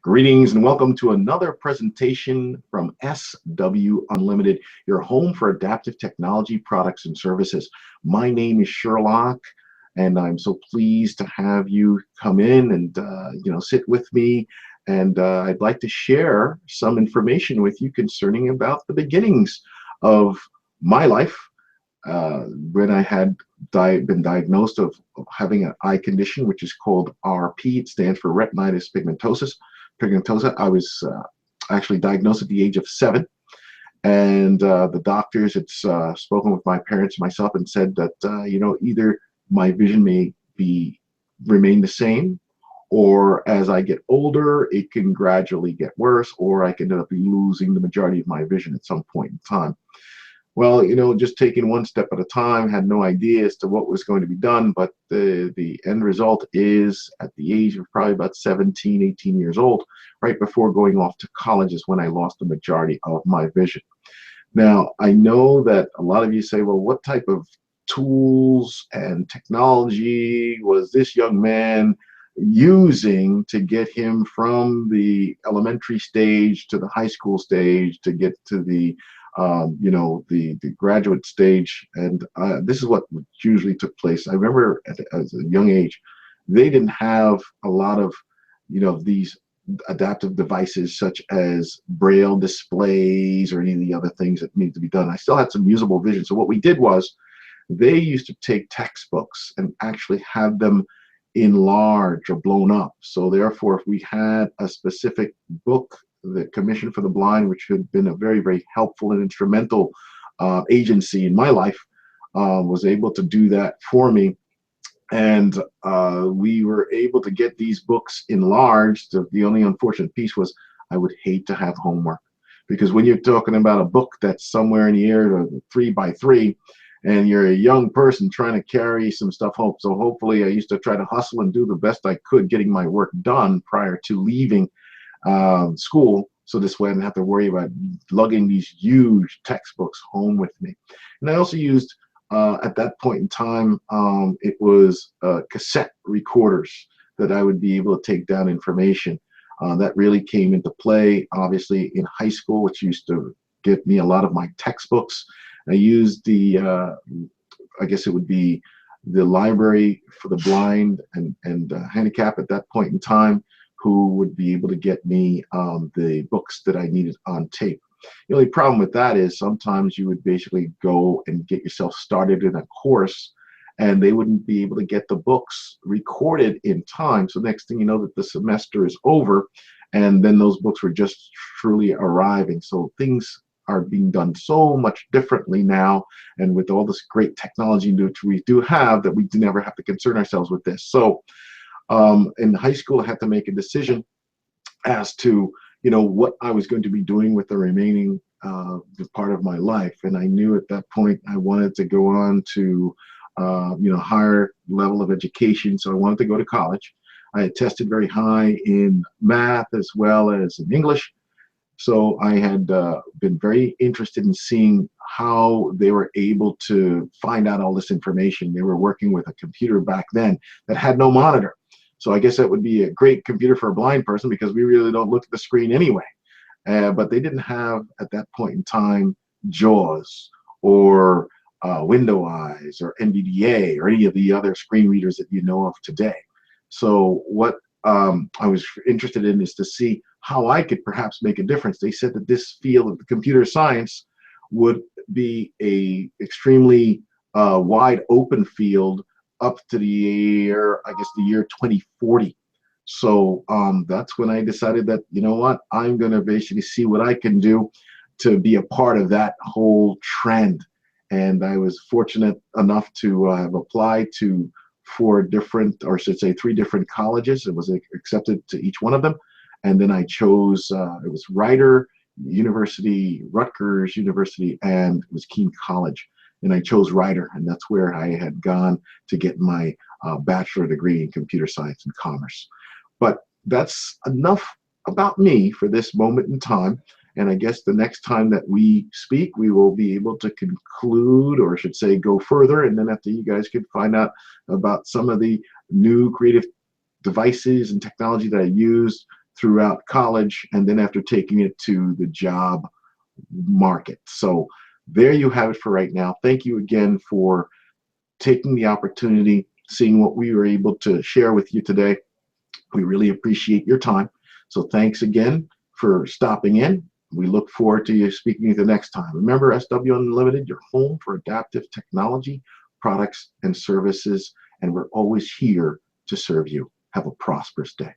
Greetings and welcome to another presentation from SW Unlimited, your home for adaptive technology products and services. My name is Sherlock, and I'm so pleased to have you come in and sit with me. And I'd like to share some information with you concerning about the beginnings of my life when I had been diagnosed of having an eye condition, which is called RP. It stands for retinitis pigmentosa. I was actually diagnosed at the age of 7, and the doctors had spoken with my parents and myself and said that either my vision may remain the same, or as I get older it can gradually get worse, or I can end up losing the majority of my vision at some point in time. Well, just taking one step at a time, had no idea as to what was going to be done, but the end result is at the age of probably about 17, 18 years old, right before going off to college, is when I lost the majority of my vision. Now, I know that a lot of you say, well, what type of tools and technology was this young man using to get him from the elementary stage to the high school stage to get to the the graduate stage? And this is what usually took place. I remember as a young age, they didn't have a lot of these adaptive devices such as braille displays or any of the other things that need to be done. I still had some usable vision, so what we did was they used to take textbooks and actually have them enlarged or blown up. So therefore, if we had a specific book, the Commission for the Blind, which had been a very, very helpful and instrumental agency in my life, was able to do that for me. And we were able to get these books enlarged. The only unfortunate piece was I would hate to have homework, because when you're talking about a book that's somewhere in the area of 3 by 3, and you're a young person trying to carry some stuff home. So hopefully I used to try to hustle and do the best I could getting my work done prior to leaving school, so this way I didn't have to worry about lugging these huge textbooks home with me. And I also used at that point in time, it was cassette recorders that I would be able to take down information. That really came into play obviously in high school, which used to give me a lot of my textbooks. I used the I guess it would be the library for the blind and handicapped at that point in time, who would be able to get me the books that I needed on tape. The only problem with that is sometimes you would basically go and get yourself started in a course, and they wouldn't be able to get the books recorded in time. So next thing you know, that the semester is over, and then those books were just truly arriving. So things are being done so much differently now, and with all this great technology which we do have, that we do never have to concern ourselves with this. So in high school, I had to make a decision as to what I was going to be doing with the remaining part of my life, and I knew at that point I wanted to go on to higher level of education. So I wanted to go to college. I had tested very high in math as well as in English, so I had been very interested in seeing how they were able to find out all this information. They were working with a computer back then that had no monitor. So I guess that would be a great computer for a blind person, because we really don't look at the screen anyway. But they didn't have at that point in time JAWS or Window Eyes or NVDA or any of the other screen readers that you know of today. So what I was interested in is to see how I could perhaps make a difference. They said that this field of computer science would be a extremely wide open field up to the year, I guess the year 2040. So that's when I decided that, what, I'm going to basically see what I can do to be a part of that whole trend. And I was fortunate enough to have applied to 4 different, or I should say 3 different colleges. It was accepted to each one of them. And then I chose, it was Rider University, Rutgers University, and it was Keene College. And I chose Rider, and that's where I had gone to get my bachelor degree in computer science and commerce. But that's enough about me for this moment in time. And I guess the next time that we speak, we will be able to conclude, or I should say go further, and then after you guys could find out about some of the new creative devices and technology that I used throughout college, and then after taking it to the job market. So there you have it for right now. Thank you again for taking the opportunity, seeing what we were able to share with you today. We really appreciate your time. So thanks again for stopping in. We look forward to you speaking with you next time. Remember, SW Unlimited, your home for adaptive technology, products, and services, and we're always here to serve you. Have a prosperous day.